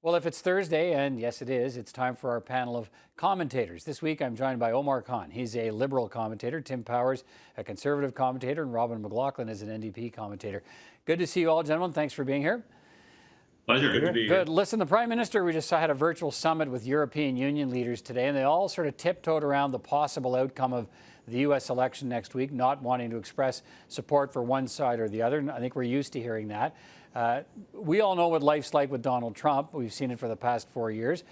Well, if it's Thursday, and yes it is, it's time for our panel of commentators. This week I'm joined by Omar Khan. He's a Liberal commentator, Tim Powers, a Conservative commentator, and Robin MacLachlan is an NDP commentator. Good to see you all, gentlemen. Thanks for being here. Pleasure. Good to be here. Good. Listen, the Prime Minister, we just had a virtual summit with European Union leaders today, and they all sort of tiptoed around the possible outcome of the U.S. election next week, not wanting to express support for one side or the other. And I think we're used to hearing that. We all know what life's like with Donald Trump. We've seen it for the past 4 years.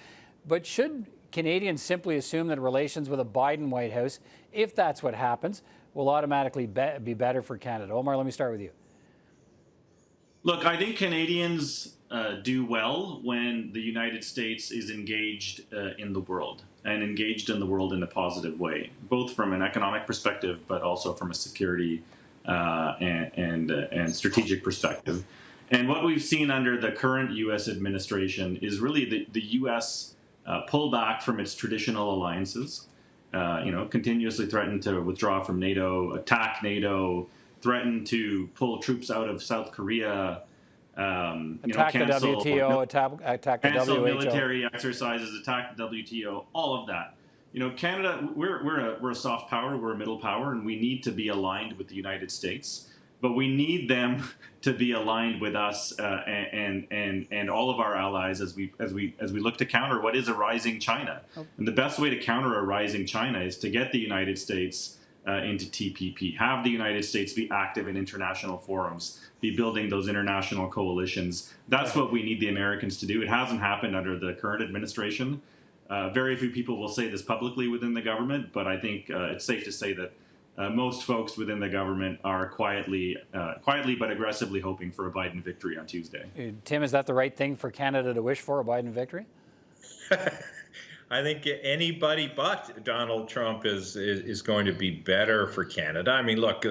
But should Canadians simply assume that relations with a Biden White House, if that's what happens, will automatically be better for Canada? Omar, let me start with you. Look, I think Canadians do well when the United States is engaged in the world, and engaged in the world in a positive way, both from an economic perspective, but also from a security and strategic perspective. And what we've seen under the current U.S. administration is really the U.S. Pull back from its traditional alliances, continuously threaten to withdraw from NATO, attack NATO, threaten to pull troops out of South Korea, attack the WTO, attack the cancel WHO. military exercises, attack the WTO, all of that. Canada, we're a soft power, we're a middle power, and we need to be aligned with the United States. But we need them to be aligned with us and all of our allies as we look to counter what is a rising China. And the best way to counter a rising China is to get the United States into TPP, have the United States be active in international forums, be building those international coalitions. That's what we need the Americans to do. It hasn't happened under the current administration. Very few people will say this publicly within the government, but I think it's safe to say that most folks within the government are quietly but aggressively hoping for a Biden victory on Tuesday. Tim, is that the right thing for Canada to wish for, a Biden victory? I think anybody but Donald Trump is going to be better for Canada. I mean, look,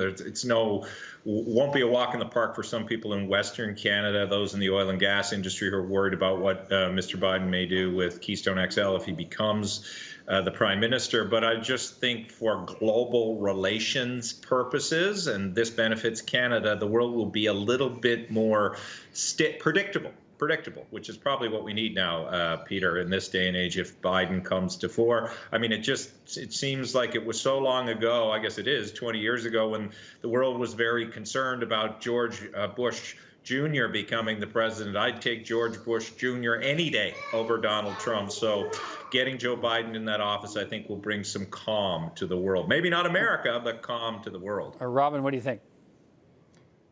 won't be a walk in the park for some people in Western Canada, those in the oil and gas industry who are worried about what Mr. Biden may do with Keystone XL if he becomes the Prime Minister. But I just think for global relations purposes, and this benefits Canada, the world will be a little bit more predictable, which is probably what we need now, Peter, in this day and age, if Biden comes to fore. I mean, it seems like it was so long ago, I guess it is, 20 years ago, when the world was very concerned about George Bush Jr. becoming the president. I'd take George Bush Jr. any day over Donald Trump. So getting Joe Biden in that office, I think, will bring some calm to the world. Maybe not America, but calm to the world. Robin, what do you think?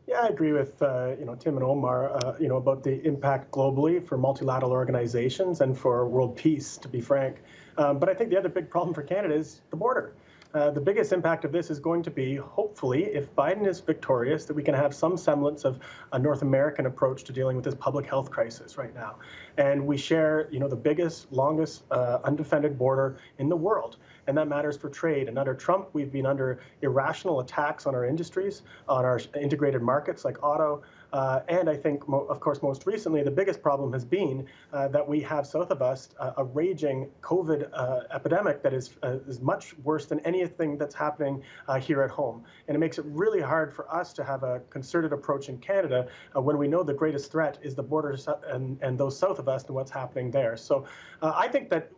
Yeah, I agree with Tim and Omar, about the impact globally for multilateral organizations and for world peace, to be frank. But I think the other big problem for Canada is the border. The biggest impact of this is going to be, hopefully, if Biden is victorious, that we can have some semblance of a North American approach to dealing with this public health crisis right now. And we share, the biggest, longest undefended border in the world. And that matters for trade. And under Trump, we've been under irrational attacks on our industries, on our integrated markets like auto. And I think, of course, most recently, the biggest problem has been that we have south of us a raging COVID epidemic that is much worse than anything that's happening here at home. And it makes it really hard for us to have a concerted approach in Canada when we know the greatest threat is the border and those south of us and what's happening there. So I think that,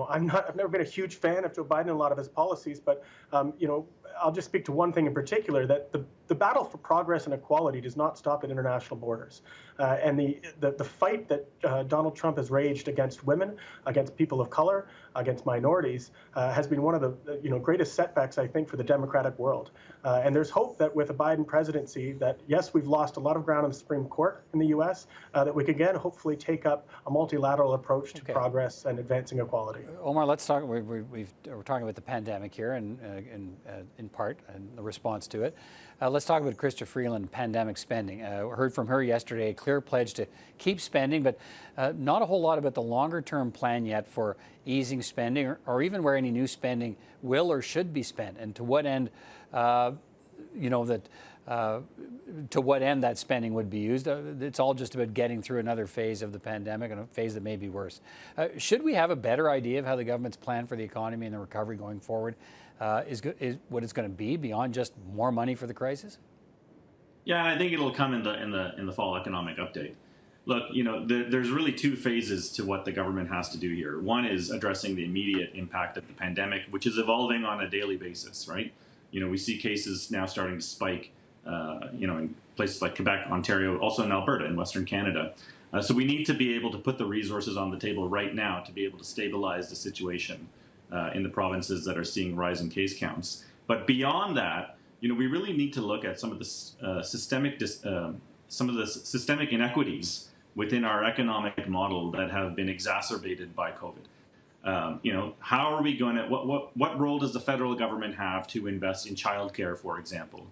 I've never been a huge fan of Joe Biden and a lot of his policies, but, I'll just speak to one thing in particular, that the battle for progress and equality does not stop at international borders. And the fight that Donald Trump has raged against women, against people of color, against minorities, has been one of the greatest setbacks, I think, for the democratic world. And there's hope that with a Biden presidency that, yes, we've lost a lot of ground in the Supreme Court in the U.S., that we can again hopefully take up a multilateral approach to progress and advancing equality. Omar, let's talk. We're talking about the pandemic here, and in part, and the response to it. Let's talk about Chrystia Freeland, pandemic spending. Heard from her yesterday a clear pledge to keep spending, but not a whole lot about the longer-term plan yet for easing spending, or even where any new spending will or should be spent, and to what end, to what end that spending would be used. It's all just about getting through another phase of the pandemic, and a phase that may be worse. Should we have a better idea of how the government's plan for the economy and the recovery going forward is what it's going to be beyond just more money for the crisis? Yeah, I think it'll come in the fall economic update. Look, there's really two phases to what the government has to do here. One is addressing the immediate impact of the pandemic, which is evolving on a daily basis, right? We see cases now starting to spike, in places like Quebec, Ontario, also in Alberta, in Western Canada. So we need to be able to put the resources on the table right now to be able to stabilize the situation in the provinces that are seeing rising case counts. But beyond that, we really need to look at some of the systemic inequities within our economic model that have been exacerbated by COVID. How are we going to? What role does the federal government have to invest in childcare, for example,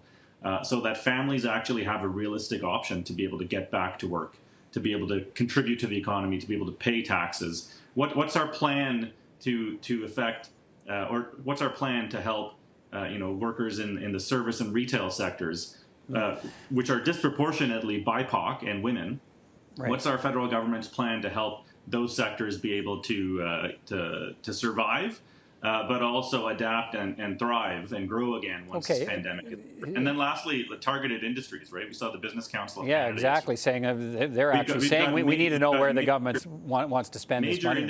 so that families actually have a realistic option to be able to get back to work, to be able to contribute to the economy, to be able to pay taxes? What's our plan to affect, or what's our plan to help, workers in the service and retail sectors, which are disproportionately BIPOC and women? Right. What's our federal government's plan to help those sectors be able to survive, but also adapt and thrive and grow again once this pandemic is over? And then lastly, the targeted industries, right? We saw the Business Council of Canada exactly, saying they're actually saying we need to know where the government wants to spend this money.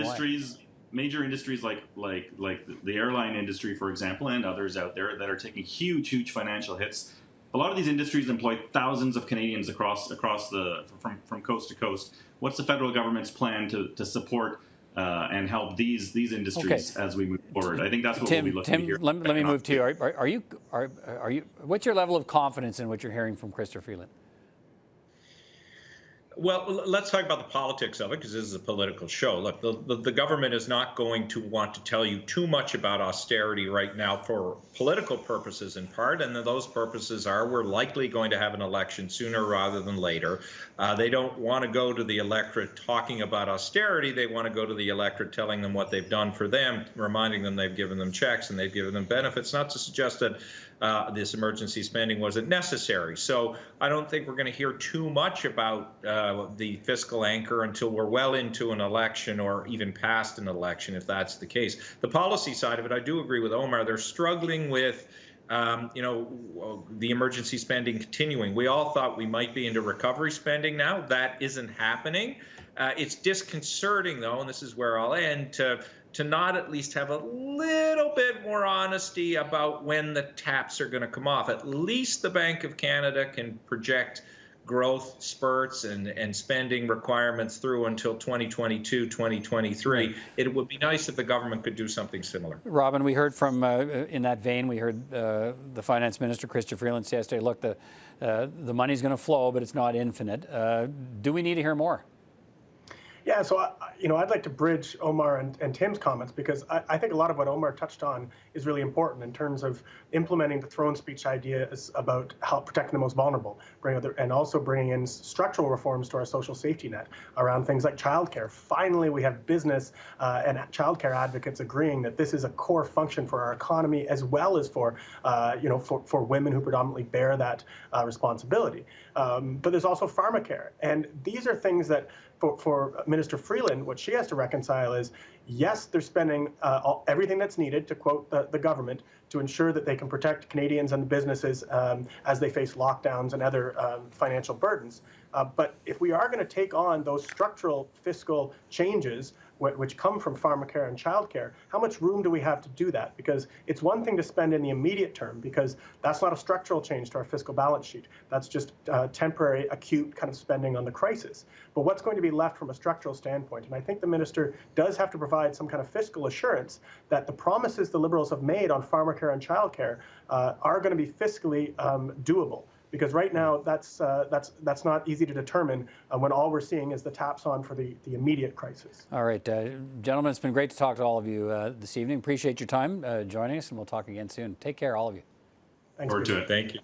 Major industries like the airline industry, for example, and others out there that are taking huge financial hits. A lot of these industries employ thousands of Canadians across from coast to coast. What's the federal government's plan to support and help these industries as we move forward? I think that's what we'll be looking at here. Let me move to you. Are you? What's your level of confidence in what you're hearing from Chrystia Freeland? Well, let's talk about the politics of it, because this is a political show. Look, the government is not going to want to tell you too much about austerity right now for political purposes in part, and those purposes are we're likely going to have an election sooner rather than later. They don't want to go to the electorate talking about austerity. They want to go to the electorate telling them what they've done for them, reminding them they've given them checks and they've given them benefits, not to suggest that this emergency spending wasn't necessary. So I don't think we're going to hear too much about the fiscal anchor until we're well into an election or even past an election, if that's the case. The policy side of it, I do agree with Omar. They're struggling with the emergency spending continuing. We all thought we might be into recovery spending now. That isn't happening. It's disconcerting, though, and this is where I'll end, to not at least have a little bit more honesty about when the taps are going to come off. At least the Bank of Canada can project growth spurts and spending requirements through until 2022, 2023. It would be nice if the government could do something similar. Robin, we heard from, in that vein, we heard the Finance Minister, Chrystia Freeland, say yesterday, look, the money's going to flow, but it's not infinite. Do we need to hear more? Yeah, so I'd like to bridge Omar and Tim's comments, because I think a lot of what Omar touched on is really important in terms of implementing the throne speech ideas about help protecting the most vulnerable, and also bringing in structural reforms to our social safety net around things like childcare. Finally, we have business and childcare advocates agreeing that this is a core function for our economy, as well as for women who predominantly bear that responsibility. But there's also pharmacare, and these are things that for Minister Freeland, what she has to reconcile is, yes, they're spending everything that's needed, to quote the government, to ensure that they can protect Canadians and businesses as they face lockdowns and other financial burdens. But if we are going to take on those structural fiscal changes, which come from pharmacare and childcare, how much room do we have to do that? Because it's one thing to spend in the immediate term, because that's not a structural change to our fiscal balance sheet. That's just temporary, acute kind of spending on the crisis. But what's going to be left from a structural standpoint? And I think the minister does have to provide some kind of fiscal assurance that the promises the Liberals have made on pharmacare and childcare are going to be fiscally doable. Because right now, that's not easy to determine when all we're seeing is the taps on for the immediate crisis. All right, gentlemen, it's been great to talk to all of you this evening. Appreciate your time joining us, and we'll talk again soon. Take care, all of you. Thanks. Forward to it. Thank you.